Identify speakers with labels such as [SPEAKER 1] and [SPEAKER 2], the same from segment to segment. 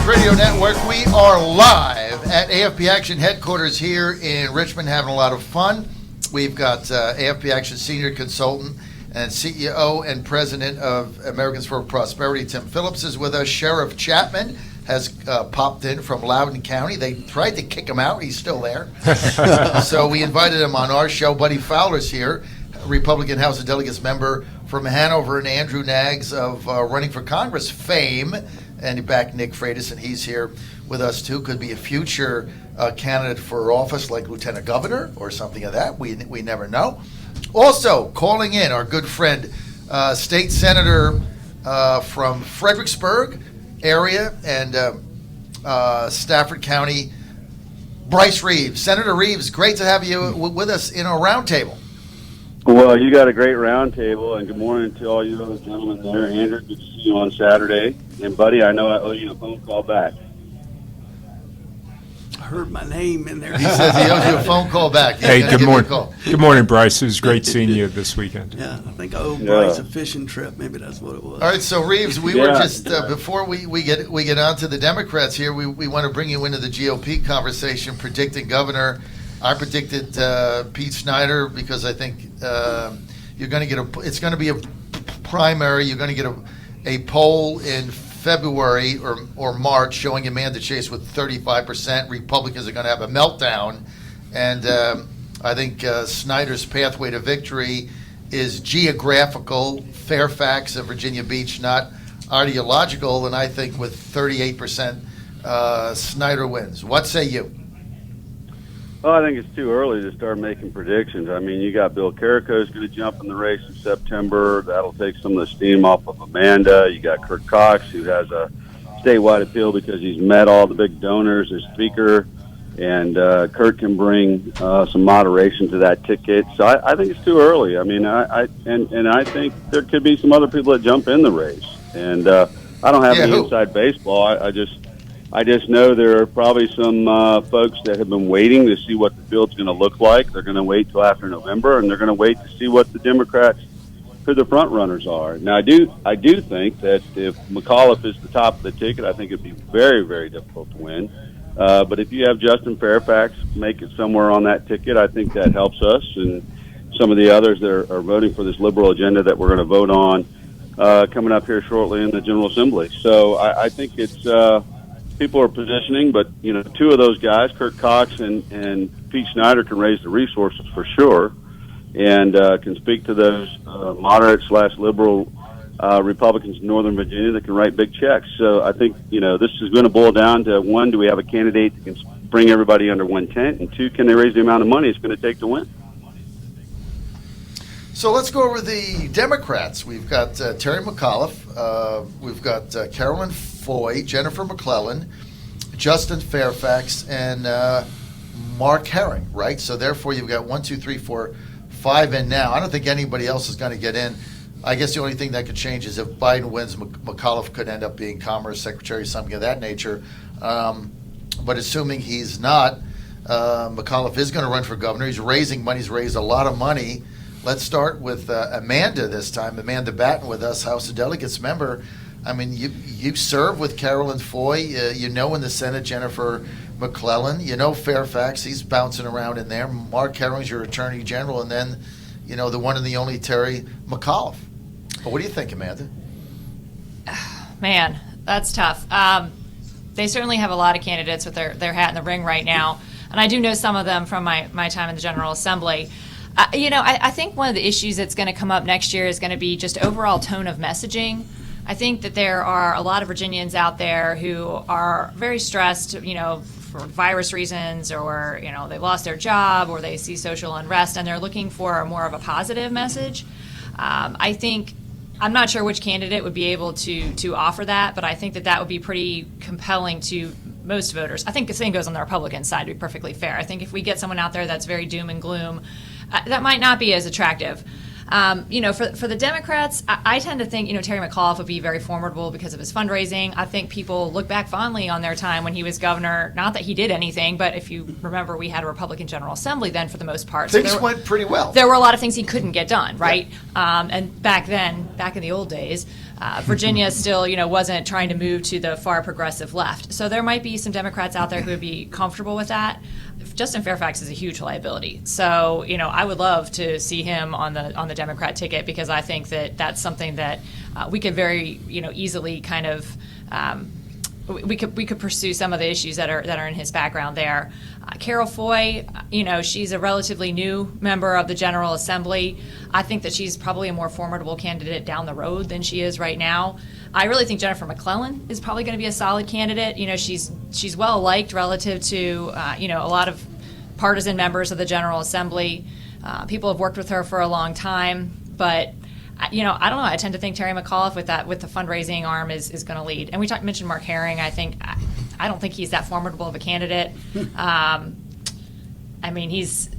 [SPEAKER 1] Radio Network. We are live at AFP Action headquarters here in Richmond, having a lot of fun. We've got AFP Action senior consultant and CEO and president of Americans for Prosperity, Tim Phillips, is with us. Sheriff Chapman has popped in from Loudoun County. They tried to kick him out. He's still there. So we invited him on our show. Buddy Fowler's here, Republican House of Delegates member from Hanover, and Andrew Naggs of Running for Congress fame. And back Nick Freitas, and he's here with us too. Could be a future candidate for office like Lieutenant Governor or something of that. We never know. Also calling in our good friend, State Senator from Fredericksburg area and Stafford County, Bryce Reeves. Senator Reeves, great to have you with us in our roundtable.
[SPEAKER 2] Well, you got a great roundtable, and good morning to all you other gentlemen there. Andrew, good to see you on Saturday. And, buddy, I know I owe you a phone call back.
[SPEAKER 3] I heard my name in there.
[SPEAKER 1] He says he owes you a phone call back.
[SPEAKER 4] Hey, good morning. Good morning, Bryce. It was great seeing you this weekend.
[SPEAKER 3] Yeah, I think I owe Bryce a fishing trip. Maybe that's what it was.
[SPEAKER 1] All right, so Reeves, we were just before we get on to the Democrats here, we want to bring you into the GOP conversation, predicting governor. I predicted Pete Snyder because I think you're going to get it's going to be a primary. You're going to get a poll in February or March showing Amanda Chase with 35%. Republicans are going to have a meltdown, and I think Snyder's pathway to victory is geographical, Fairfax and Virginia Beach, not ideological. And I think with 38%, Snyder wins. What say you?
[SPEAKER 2] Well, I think it's too early to start making predictions. I mean, you got Bill Carrico's going to jump in the race in September. That'll take some of the steam off of Amanda. You got Kurt Cox, who has a statewide appeal because he's met all the big donors as speaker, and Kurt can bring some moderation to that ticket. So I think it's too early. I mean, I think there could be some other people that jump in the race, and I don't have any inside baseball. I just know there are probably some folks that have been waiting to see what the field's going to look like. They're going to wait till after November, and they're going to wait to see what the Democrats, who the front runners are. Now, I do think that if McAuliffe is the top of the ticket, I think it'd be very, very difficult to win. But if you have Justin Fairfax make it somewhere on that ticket, I think that helps us and some of the others that are voting for this liberal agenda that we're going to vote on coming up here shortly in the General Assembly. So I think it's people are positioning, but two of those guys, Kurt Cox and Pete Snyder, can raise the resources for sure, and can speak to those moderate/liberal Republicans in Northern Virginia that can write big checks. So I think this is going to boil down to, one, do we have a candidate that can bring everybody under one tent, and two, can they raise the amount of money it's going to take to win?
[SPEAKER 1] So let's go over the Democrats. We've got Terry McAuliffe, we've got Carolyn Foy, Jennifer McClellan, Justin Fairfax, and Mark Herring, right? So therefore you've got 1, 2, 3, 4, 5 in now. I don't think anybody else is going to get in. I guess the only thing that could change is if Biden wins, McAuliffe could end up being Commerce Secretary, something of that nature. But assuming he's not, McAuliffe is going to run for governor. He's raising money. He's raised a lot of money. Let's start with Amanda this time. Amanda Batten with us, House of Delegates member. I mean, you serve with Carolyn Foy. In the Senate, Jennifer McClellan. Fairfax. He's bouncing around in there. Mark Herring's your Attorney General. And then, the one and the only Terry McAuliffe. But what do you think, Amanda?
[SPEAKER 5] Man, that's tough. They certainly have a lot of candidates with their hat in the ring right now. And I do know some of them from my time in the General Assembly. I think one of the issues that's going to come up next year is going to be just overall tone of messaging. I think that there are a lot of Virginians out there who are very stressed, for virus reasons, or, they lost their job, or they see social unrest, and they're looking for more of a positive message. I'm not sure which candidate would be able to offer that, but I think that would be pretty compelling to most voters. I think the same goes on the Republican side, to be perfectly fair. I think if we get someone out there that's very doom and gloom, that might not be as attractive. For the Democrats, I tend to think, Terry McAuliffe would be very formidable because of his fundraising. I think people look back fondly on their time when he was governor. Not that he did anything, but if you remember, we had a Republican General Assembly then for the most part.
[SPEAKER 1] Things went pretty well.
[SPEAKER 5] There were a lot of things he couldn't get done, right? Yeah. And back in the old days, Virginia still, wasn't trying to move to the far progressive left. So there might be some Democrats out there who would be comfortable with that. Justin Fairfax is a huge liability. So, I would love to see him on the Democrat ticket, because I think that that's something that we could very, easily kind of we could pursue some of the issues that are in his background there. Carol Foy, she's a relatively new member of the General Assembly. I think that she's probably a more formidable candidate down the road than she is right now. I really think Jennifer McClellan is probably going to be a solid candidate. She's well liked relative to a lot of partisan members of the General Assembly. People have worked with her for a long time, but I don't know. I tend to think Terry McAuliffe with the fundraising arm is going to lead. And we mentioned Mark Herring. I don't think he's that formidable of a candidate. He's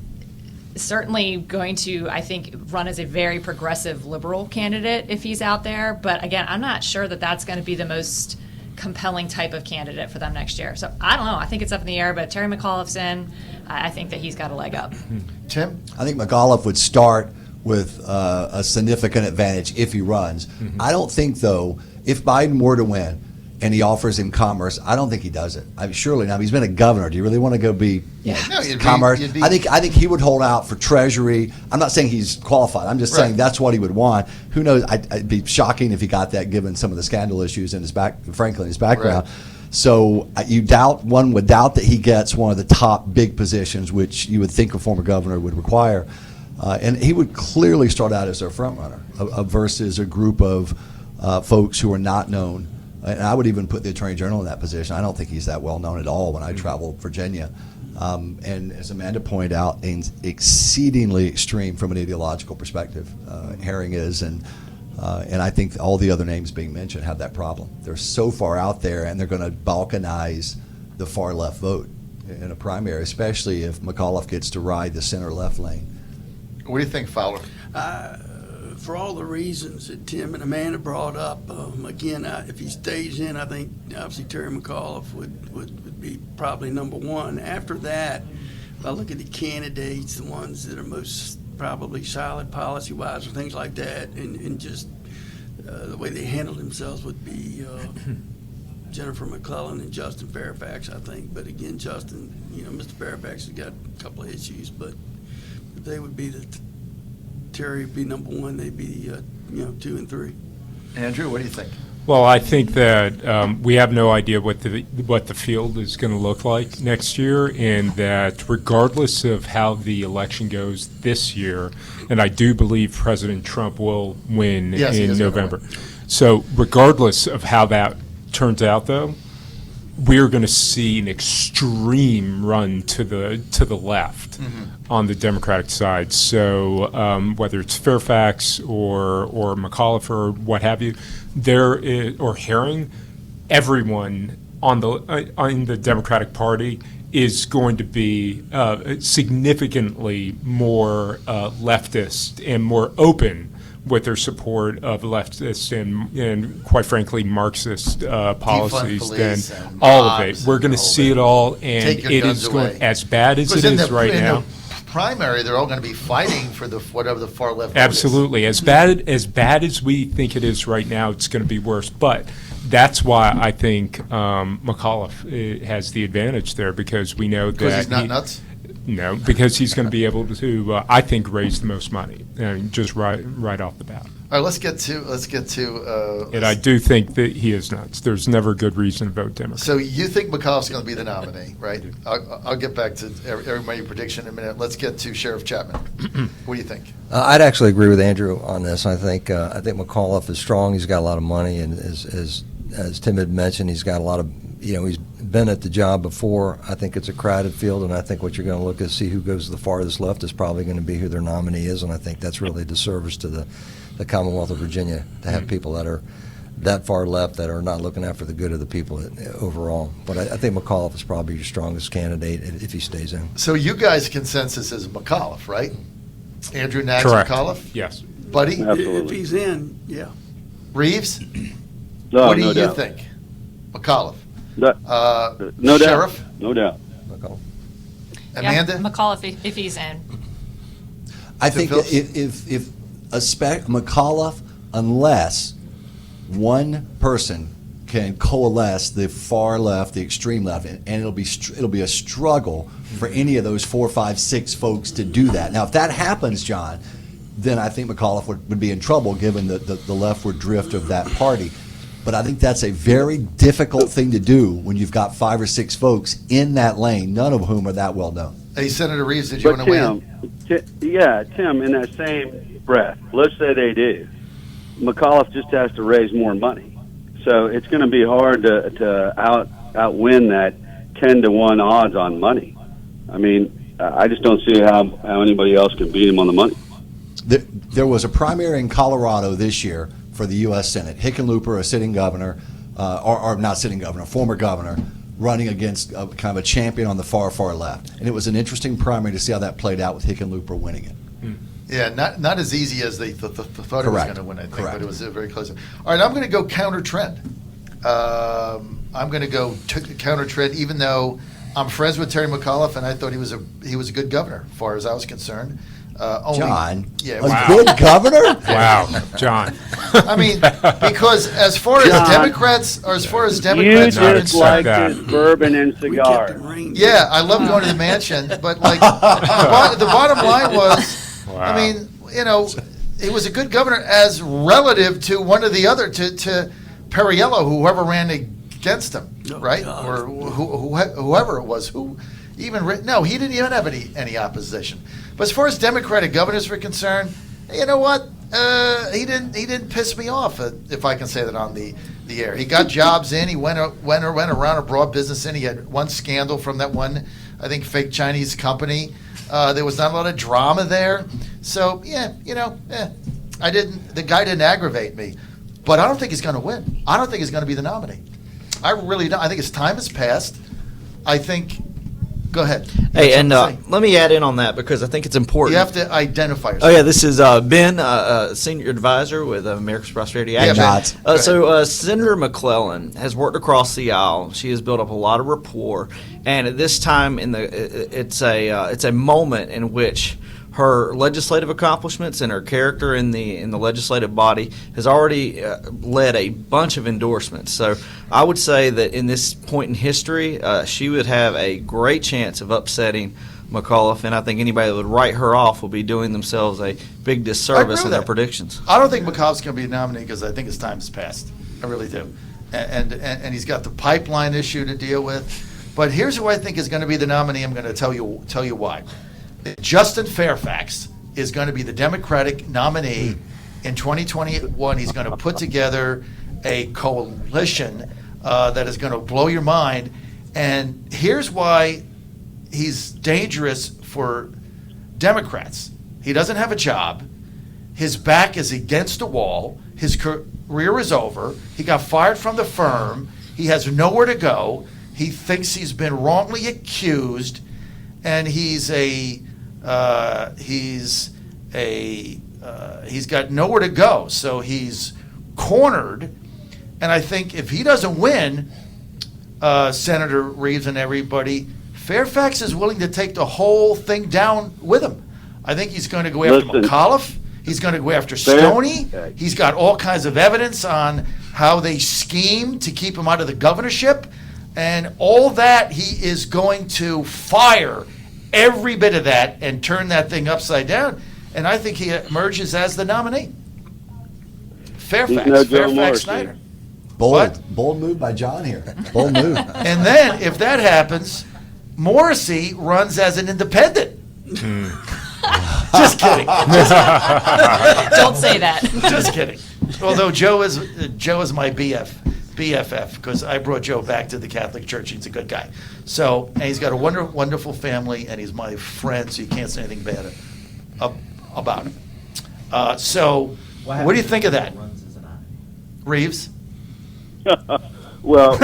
[SPEAKER 5] certainly going to, I think, run as a very progressive liberal candidate if he's out there. But again, I'm not sure that that's going to be the most compelling type of candidate for them next year. So I don't know. I think it's up in the air, but Terry McAuliffe's in. I think that he's got a leg up.
[SPEAKER 1] Tim?
[SPEAKER 6] I think McAuliffe would start with a significant advantage if he runs. I don't think, though, if Biden were to win and he offers him commerce, I don't think he does it. Surely not. He's been a governor. Do you really want to go be commerce? I think he would hold out for Treasury. I'm not saying he's qualified. I'm just saying that's what he would want. Who knows? It'd be shocking if he got that, given some of the scandal issues in his background. Right. So one would doubt that he gets one of the top big positions, which you would think a former governor would require. And he would clearly start out as their front runner versus a group of folks who are not known. And I would even put the Attorney General in that position. I don't think he's that well known at all when I travel Virginia. And as Amanda pointed out, exceedingly extreme from an ideological perspective. Herring is, and I think all the other names being mentioned have that problem. They're so far out there, and they're going to balkanize the far left vote in a primary, especially if McAuliffe gets to ride the center left lane.
[SPEAKER 1] What do you think, Fowler?
[SPEAKER 3] For all the reasons that Tim and Amanda brought up, again, if he stays in, I think obviously Terry McAuliffe would be probably number one. After that, if I look at the candidates, the ones that are most probably solid policy-wise or things like that, and just the way they handle themselves would be Jennifer McClellan and Justin Fairfax, I think. But again, Justin, Mr. Fairfax has got a couple of issues, but they would be Terry would be number one. They'd be 2 and 3.
[SPEAKER 1] Andrew, what do you think?
[SPEAKER 4] Well, I think that we have no idea what the field is going to look like next year, and that regardless of how the election goes this year, and I do believe President Trump will win in November. So regardless of how that turns out, though, we're going to see an extreme run to the left on the Democratic side. So whether it's Fairfax or McAuliffe or what have you, or Herring, everyone in the Democratic Party is going to be significantly more leftist and more open with their support of leftist and quite frankly Marxist policies than all of it. We're going to see it all, and it is going as bad as it is right now.
[SPEAKER 1] Primary, they're all going to be fighting for whatever the far left.
[SPEAKER 4] Absolutely, as bad as we think it is right now, it's going to be worse. But that's why I think McAuliffe has the advantage there, because we know that
[SPEAKER 1] he's not nuts.
[SPEAKER 4] No, because he's going to be able to, I think, raise the most money, just right off the bat.
[SPEAKER 1] All right, let's get to.
[SPEAKER 4] And I do think that he is nuts. There's never a good reason to vote Democrat.
[SPEAKER 1] So you think McAuliffe's going to be the nominee, right? I'll get back to everybody's prediction in a minute. Let's get to Sheriff Chapman. What do you think?
[SPEAKER 7] I'd actually agree with Andrew on this. I think McAuliffe is strong. He's got a lot of money, and as Tim had mentioned, he's got a lot of. He's been at the job before. I think it's a crowded field, and I think what you're going to look at, see who goes to the farthest left is probably going to be who their nominee is, and I think that's really a disservice to the Commonwealth of Virginia to have people that are that far left that are not looking after the good of the people overall. But I think McAuliffe is probably your strongest candidate if he stays in.
[SPEAKER 1] So you guys' consensus is McAuliffe, right? Andrew Nags McAuliffe?
[SPEAKER 4] Yes.
[SPEAKER 1] Buddy?
[SPEAKER 2] Absolutely.
[SPEAKER 3] If he's in, yeah.
[SPEAKER 1] Reeves?
[SPEAKER 2] No,
[SPEAKER 1] what do
[SPEAKER 2] no
[SPEAKER 1] you
[SPEAKER 2] doubt.
[SPEAKER 1] think? McAuliffe?
[SPEAKER 2] No
[SPEAKER 1] Sheriff?
[SPEAKER 2] doubt. No doubt.
[SPEAKER 7] McAuliffe.
[SPEAKER 1] Amanda?
[SPEAKER 5] Yeah, McAuliffe if he's in.
[SPEAKER 6] I think if McAuliffe, unless one person can coalesce the far left, the extreme left, and it'll be a struggle for any of those 4, 5, 6 folks to do that. Now, if that happens, John, then I think McAuliffe would be in trouble given the leftward drift of that party. But I think that's a very difficult thing to do when you've got 5 or 6 folks in that lane, none of whom are that well known.
[SPEAKER 1] Hey, Senator Reeves, did you want to weigh in?
[SPEAKER 2] Tim, in that same breath, let's say they do. McAuliffe just has to raise more money. So it's going to be hard to outwin that 10-to-1 odds on money. I mean, I just don't see how anybody else can beat him on the money.
[SPEAKER 6] There was a primary in Colorado this year for the U.S. Senate. Hickenlooper, a sitting governor, or not sitting governor, former governor, running against kind of a champion on the far, far left. And it was an interesting primary to see how that played out with Hickenlooper winning it.
[SPEAKER 1] Yeah, not as easy as they thought it was going to win, I think,
[SPEAKER 6] Correct.
[SPEAKER 1] but it was very close. All right, I'm going to go counter trend. I'm going to go counter trend, even though I'm friends with Terry McAuliffe, and I thought he was a good governor, as far as I was concerned.
[SPEAKER 6] John,
[SPEAKER 1] yeah,
[SPEAKER 6] a good governor?
[SPEAKER 4] Wow, John.
[SPEAKER 1] I mean, because as far as Democrats are
[SPEAKER 2] You just like his bourbon and
[SPEAKER 3] We kept
[SPEAKER 2] cigars.
[SPEAKER 3] him ringing.
[SPEAKER 1] yeah, I love going to the mansion, but like the bottom line was,
[SPEAKER 4] Wow.
[SPEAKER 1] I mean, he was a good governor as relative to one of the other to Perriello, whoever ran against him, right?
[SPEAKER 3] God.
[SPEAKER 1] Or whoever it was, he didn't even have any opposition. But as far as Democratic governors were concerned, you know what? He didn't piss me off, if I can say that on the air. He got jobs in. He went around and brought business in. He had one scandal from that one, I think, fake Chinese company. There was not a lot of drama there. So the guy didn't aggravate me. But I don't think he's going to win. I don't think he's going to be the nominee. I really don't. I think his time has passed. I think. Go ahead.
[SPEAKER 8] Hey, and let me add in on that because I think it's important.
[SPEAKER 1] You have to identify yourself.
[SPEAKER 8] Oh, yeah, this is Ben, Senior Advisor with America's Prosperity
[SPEAKER 1] Yeah,
[SPEAKER 8] Action.
[SPEAKER 1] Ben.
[SPEAKER 8] So Senator McClellan has worked across the aisle. She has built up a lot of rapport, and at this time, it's a moment in which her legislative accomplishments and her character in the legislative body has already led a bunch of endorsements. So I would say that in this point in history, she would have a great chance of upsetting McAuliffe, and I think anybody that would write her off will be doing themselves a big disservice in their predictions.
[SPEAKER 1] I don't think McAuliffe's going to be a nominee because I think his time has passed. I really do. And he's got the pipeline issue to deal with. But here's who I think is going to be the nominee. I'm going to tell you why. Justin Fairfax is going to be the Democratic nominee in 2021. He's going to put together a coalition that is going to blow your mind. And here's why he's dangerous for Democrats. He doesn't have a job. His back is against a wall. His career is over. He got fired from the firm. He has nowhere to go. He thinks he's been wrongly accused, and he's got nowhere to go. So he's cornered. And I think if he doesn't win, Senator Reeves and everybody, Fairfax is willing to take the whole thing down with him. I think he's going to go after McAuliffe. He's going to go after Stoney. He's got all kinds of evidence on how they schemed to keep him out of the governorship. And all that, he is going to fire every bit of that and turn that thing upside down. And I think he emerges as the nominee. Fairfax Snyder.
[SPEAKER 6] Bold move by John here. Bold move.
[SPEAKER 1] And then, if that happens, Morrissey runs as an independent. Just kidding.
[SPEAKER 5] Don't say that.
[SPEAKER 1] Just kidding. Although Joe is my BFF, because I brought Joe back to the Catholic Church. He's a good guy. So, and he's got a wonderful family, and he's my friend, so you can't say anything bad about him. So, what do you think of that, Reeves?
[SPEAKER 2] Well,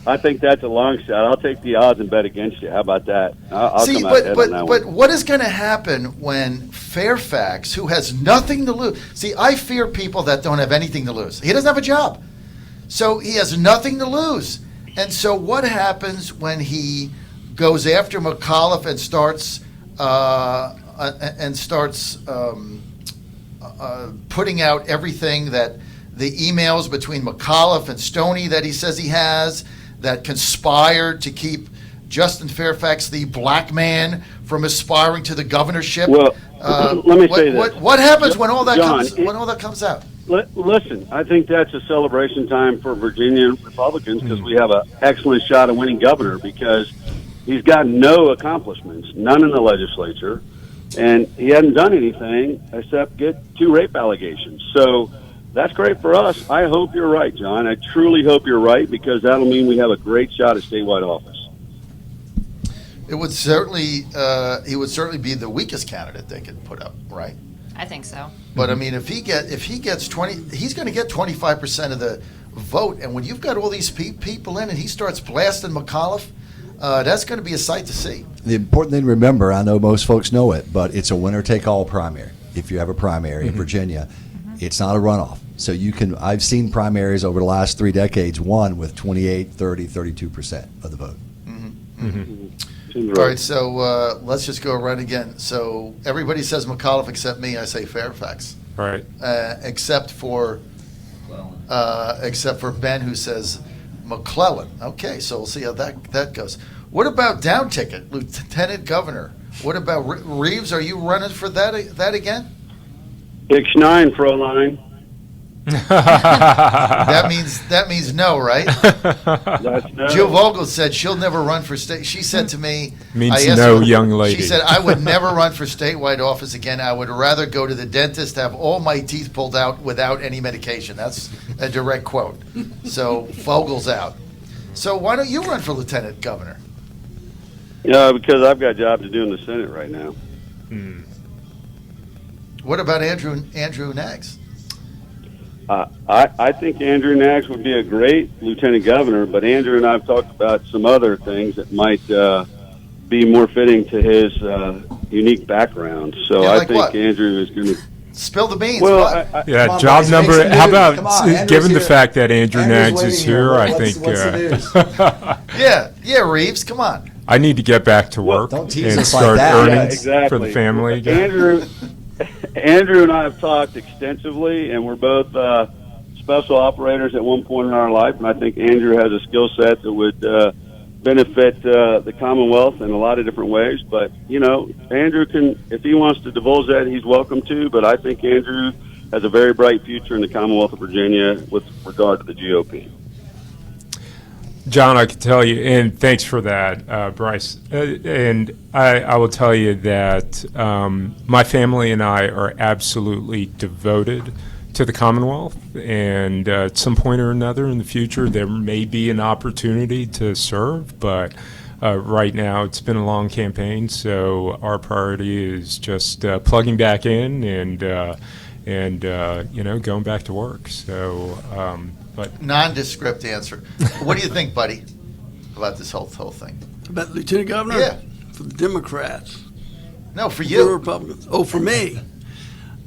[SPEAKER 2] I think that's a long shot. I'll take the odds and bet against you. How about that? I'll
[SPEAKER 1] See,
[SPEAKER 2] come out ahead on that
[SPEAKER 1] but
[SPEAKER 2] one.
[SPEAKER 1] what is going to happen when Fairfax, who has nothing to lose? See, I fear people that don't have anything to lose. He doesn't have a job, so he has nothing to lose. And so, what happens when he goes after McAuliffe and starts putting out everything that the emails between McAuliffe and Stoney that he says he has that conspired to keep Justin Fairfax, the black man, from aspiring to the governorship.
[SPEAKER 2] Well, let me say this.
[SPEAKER 1] What happens when all that
[SPEAKER 2] John,
[SPEAKER 1] comes out?
[SPEAKER 2] Listen, I think that's a celebration time for Virginia Republicans because we have an excellent shot of winning governor because he's got no accomplishments, none in the legislature, and he hadn't done anything except get 2 rape allegations. So that's great for us. I hope you're right, John. I truly hope you're right because that'll mean we have a great shot at statewide office.
[SPEAKER 1] It would certainly, he would certainly be the weakest candidate they could put up, right?
[SPEAKER 5] I think so.
[SPEAKER 1] But I mean, if he gets 20, he's going to get 25% of the vote. And when you've got all these people in, and he starts blasting McAuliffe, that's going to be a sight to see.
[SPEAKER 6] The important thing to remember, I know most folks know it, but it's a winner-take-all primary. If you have a primary in Virginia, it's not a runoff. So you can. I've seen primaries over the last 3 decades won with 28, 30, 32% of the vote.
[SPEAKER 1] All right, so let's just go around again. So everybody says McAuliffe except me. I say Fairfax.
[SPEAKER 4] All right.
[SPEAKER 1] Except for Ben, who says McClellan. Okay, so we'll see how that goes. What about down ticket, Lieutenant Governor? What about Reeves? Are you running for that again?
[SPEAKER 2] X9, Fräulein.
[SPEAKER 1] That means no, right?
[SPEAKER 2] That's no.
[SPEAKER 1] Jill Vogel said she'll never run for state. She said to me,
[SPEAKER 4] Means
[SPEAKER 1] I asked
[SPEAKER 4] no,
[SPEAKER 1] her,
[SPEAKER 4] young lady.
[SPEAKER 1] She said, I would never run for statewide office again. I would rather go to the dentist, have all my teeth pulled out without any medication. That's a direct quote. So Vogel's out. So why don't you run for lieutenant governor?
[SPEAKER 2] Because I've got jobs to do in the Senate right now.
[SPEAKER 1] What about Andrew Nags?
[SPEAKER 2] I think Andrew Nags would be a great lieutenant governor, but Andrew and I have talked about some other things that might be more fitting to his unique background. So
[SPEAKER 1] Yeah,
[SPEAKER 2] I
[SPEAKER 1] like
[SPEAKER 2] think
[SPEAKER 1] what?
[SPEAKER 2] Andrew is going to.
[SPEAKER 1] Spill the beans.
[SPEAKER 2] Well,
[SPEAKER 1] What?
[SPEAKER 4] Yeah,
[SPEAKER 6] Come on,
[SPEAKER 4] job
[SPEAKER 6] Bryce,
[SPEAKER 4] number.
[SPEAKER 6] make some
[SPEAKER 4] How
[SPEAKER 6] news.
[SPEAKER 4] about
[SPEAKER 6] Come on, Andrew's
[SPEAKER 4] given the
[SPEAKER 6] here.
[SPEAKER 4] fact that Andrew
[SPEAKER 6] Andrew's
[SPEAKER 4] Nags is
[SPEAKER 6] waiting here.
[SPEAKER 4] here, I
[SPEAKER 6] What's-
[SPEAKER 4] think
[SPEAKER 6] what's the news?
[SPEAKER 1] Yeah, Reeves, come on.
[SPEAKER 4] I need to get back to work
[SPEAKER 6] don't tease
[SPEAKER 4] and
[SPEAKER 6] us like
[SPEAKER 4] start
[SPEAKER 6] that.
[SPEAKER 4] earning
[SPEAKER 2] Yeah, exactly.
[SPEAKER 4] for the family again.
[SPEAKER 2] Andrew and I have talked extensively, and we're both special operators at one point in our life, and I think Andrew has a skill set that would benefit the Commonwealth in a lot of different ways. But, Andrew can, if he wants to divulge that, he's welcome to, but I think Andrew has a very bright future in the Commonwealth of Virginia with regard to the GOP.
[SPEAKER 4] John, I can tell you, and thanks for that, Bryce. And I will tell you that my family and I are absolutely devoted to the Commonwealth, and at some point or another in the future, there may be an opportunity to serve, but right now it's been a long campaign, so our priority is just plugging back in and going back to work. So, but
[SPEAKER 1] Nondescript answer. What do you think, buddy, about this whole thing?
[SPEAKER 3] About lieutenant governor?
[SPEAKER 1] Yeah.
[SPEAKER 3] For the Democrats.
[SPEAKER 1] No, for
[SPEAKER 3] For the
[SPEAKER 1] you.
[SPEAKER 3] Republicans. Oh, for me.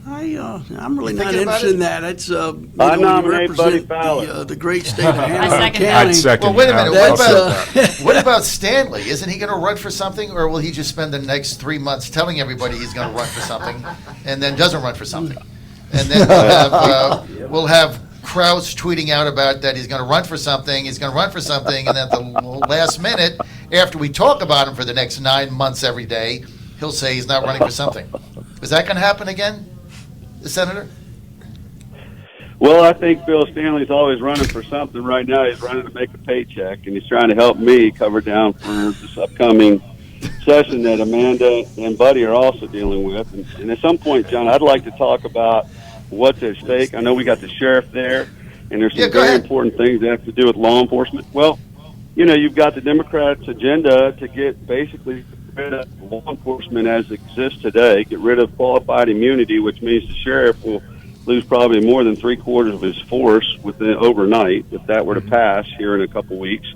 [SPEAKER 3] I'm really
[SPEAKER 1] You
[SPEAKER 3] not
[SPEAKER 1] thinking about
[SPEAKER 3] interested
[SPEAKER 1] it?
[SPEAKER 3] in that. It's
[SPEAKER 2] I
[SPEAKER 3] you
[SPEAKER 2] nominate Buddy
[SPEAKER 3] represent
[SPEAKER 2] Fowler.
[SPEAKER 3] the great state of Hanover
[SPEAKER 5] second that.
[SPEAKER 3] County.
[SPEAKER 4] I'd second
[SPEAKER 1] Well, wait a
[SPEAKER 4] that.
[SPEAKER 1] minute. What
[SPEAKER 3] That's,
[SPEAKER 1] about what about Stanley? Isn't he going to run for something, or will he just spend the next 3 months telling everybody he's going to run for something, and then doesn't run for something? And then we'll have Krause tweeting out about that he's going to run for something. He's going to run for something, and then at the last minute, after we talk about him for the next 9 months every day, he'll say he's not running for something. Is that going to happen again, Senator?
[SPEAKER 2] Well, I think Bill Stanley's always running for something. Right now, he's running to make a paycheck, and he's trying to help me cover down for this upcoming session that Amanda and Buddy are also dealing with. And at some point, John, I'd like to talk about what's at stake. I know we got the sheriff there, and there's some
[SPEAKER 1] go
[SPEAKER 2] very
[SPEAKER 1] ahead.
[SPEAKER 2] important things that have to do with law enforcement. Well, you've got the Democrats' agenda to get basically rid of law enforcement as it exists today, get rid of qualified immunity, which means the sheriff will lose probably more than 3/4 of his force within overnight if that were to pass here in a couple weeks.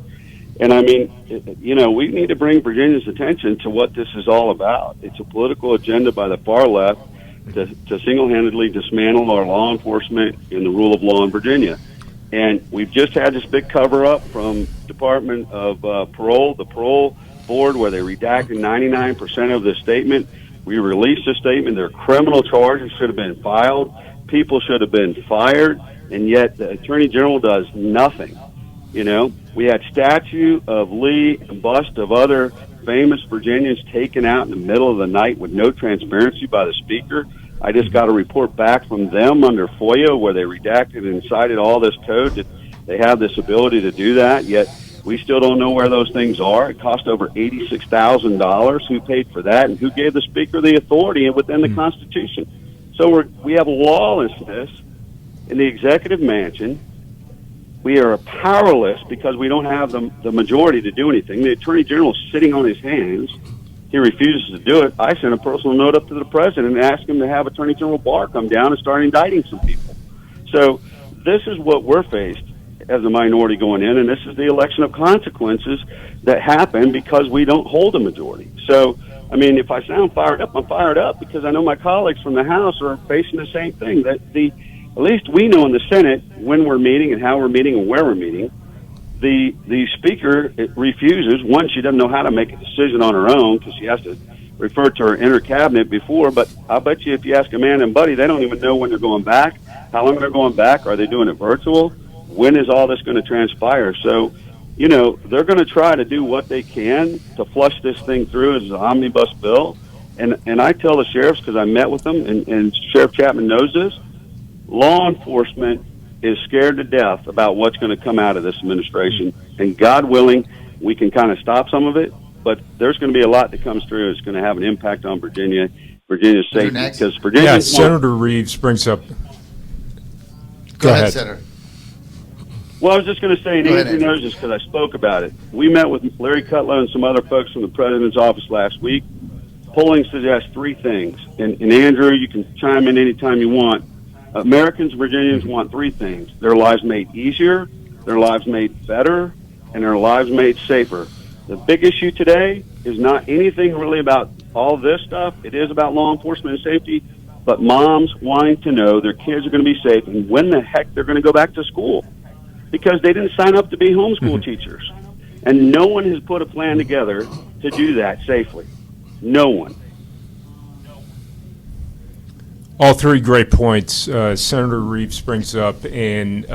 [SPEAKER 2] And I mean, we need to bring Virginia's attention to what this is all about. It's a political agenda by the far left to single-handedly dismantle our law enforcement and the rule of law in Virginia. And we've just had this big cover-up from Department of Parole, the parole board, where they redacted 99% of the statement. We released the statement. Their criminal charges should have been filed. people should have been fired, and yet the Attorney General does nothing. You know, we had statue of Lee and bust of other famous Virginians taken out in the middle of the night with no transparency by the Speaker. I just got a report back from them under FOIA where they redacted and cited all this code that they have this ability to do that, yet we still don't know where those things are. It cost over $86,000. Who paid for that, and who gave the Speaker the authority within the Constitution? So we have lawlessness in the executive mansion. We are powerless because we don't have the majority to do anything. The Attorney General is sitting on his hands. He refuses to do it. I sent a personal note up to the President and asked him to have Attorney General Barr come down and start indicting some people. So this is what we're faced as a minority going in, and this is the election of consequences that happen because we don't hold a majority. So, I mean, if I sound fired up, I'm fired up because I know my colleagues from the House are facing the same thing. That at least we know in the Senate when we're meeting and how we're meeting and where we're meeting. The Speaker refuses. One, she doesn't know how to make a decision on her own because she has to refer to her inner cabinet before. But I bet you if you ask Amanda and Buddy, they don't even know when they're going back, how long they're going back. Are they doing it virtual? When is all this going to transpire? So, you know, they're going to try to do what they can to flush this thing through as an omnibus bill. And I tell the sheriffs, because I met with them, and Sheriff Chapman knows this, law enforcement is scared to death about what's going to come out of this administration. And God willing, we can kind of stop some of it, but there's going to be a lot that comes through. It's going to have an impact on Virginia's safety. Because Virginia,
[SPEAKER 4] yeah, Senator Reeves brings up.
[SPEAKER 1] Go ahead, Senator.
[SPEAKER 2] Well, I was just going to say, and Andrew knows this because I spoke about it. We met with Larry Kudlow and some other folks from the President's office last week. Polling suggests three things. And Andrew, you can chime in anytime you want. Americans, Virginians want three things: their lives made easier, their lives made better, and their lives made safer. The big issue today is not anything really about all this stuff. It is about law enforcement and safety, but moms wanting to know their kids are going to be safe and when the heck they're going to go back to school, because they didn't sign up to be homeschool teachers. And no one has put a plan together to do that safely. No one.
[SPEAKER 4] All three great points. Senator Reeves brings up an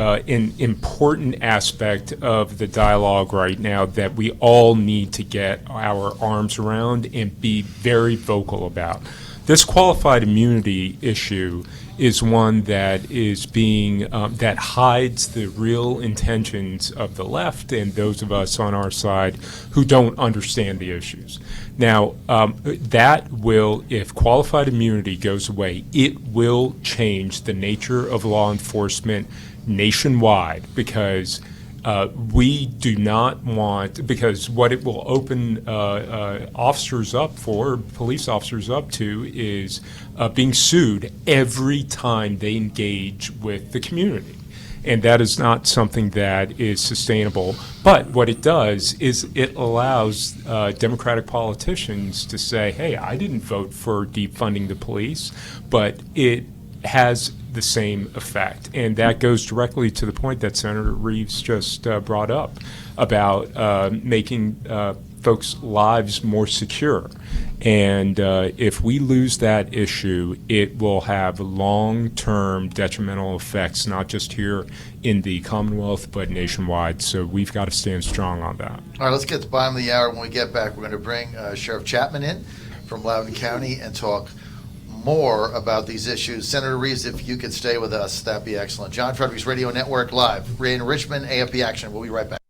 [SPEAKER 4] important aspect of the dialogue right now that we all need to get our arms around and be very vocal about. This qualified immunity issue is one that is being that hides the real intentions of the left and those of us on our side who don't understand the issues. Now, that will, if qualified immunity goes away, it will change the nature of law enforcement nationwide, because we do not want, because what it will open officers up for, police officers up to, is being sued every time they engage with the community. And that is not something that is sustainable. But what it does is it allows Democratic politicians to say, hey, I didn't vote for defunding the police, but it has the same effect. And that goes directly to the point that Senator Reeves just brought up about making folks' lives more secure. And if we lose that issue, it will have long-term detrimental effects, not just here in the Commonwealth, but nationwide. So we've got to stand strong on that.
[SPEAKER 1] All right, let's get to the bottom of the hour. When we get back, we're going to bring Sheriff Chapman in from Loudoun County and talk more about these issues. Senator Reeves, if you could stay with us, that'd be excellent. John Fredericks Radio Network live in Richmond, AFP Action. We'll be right back.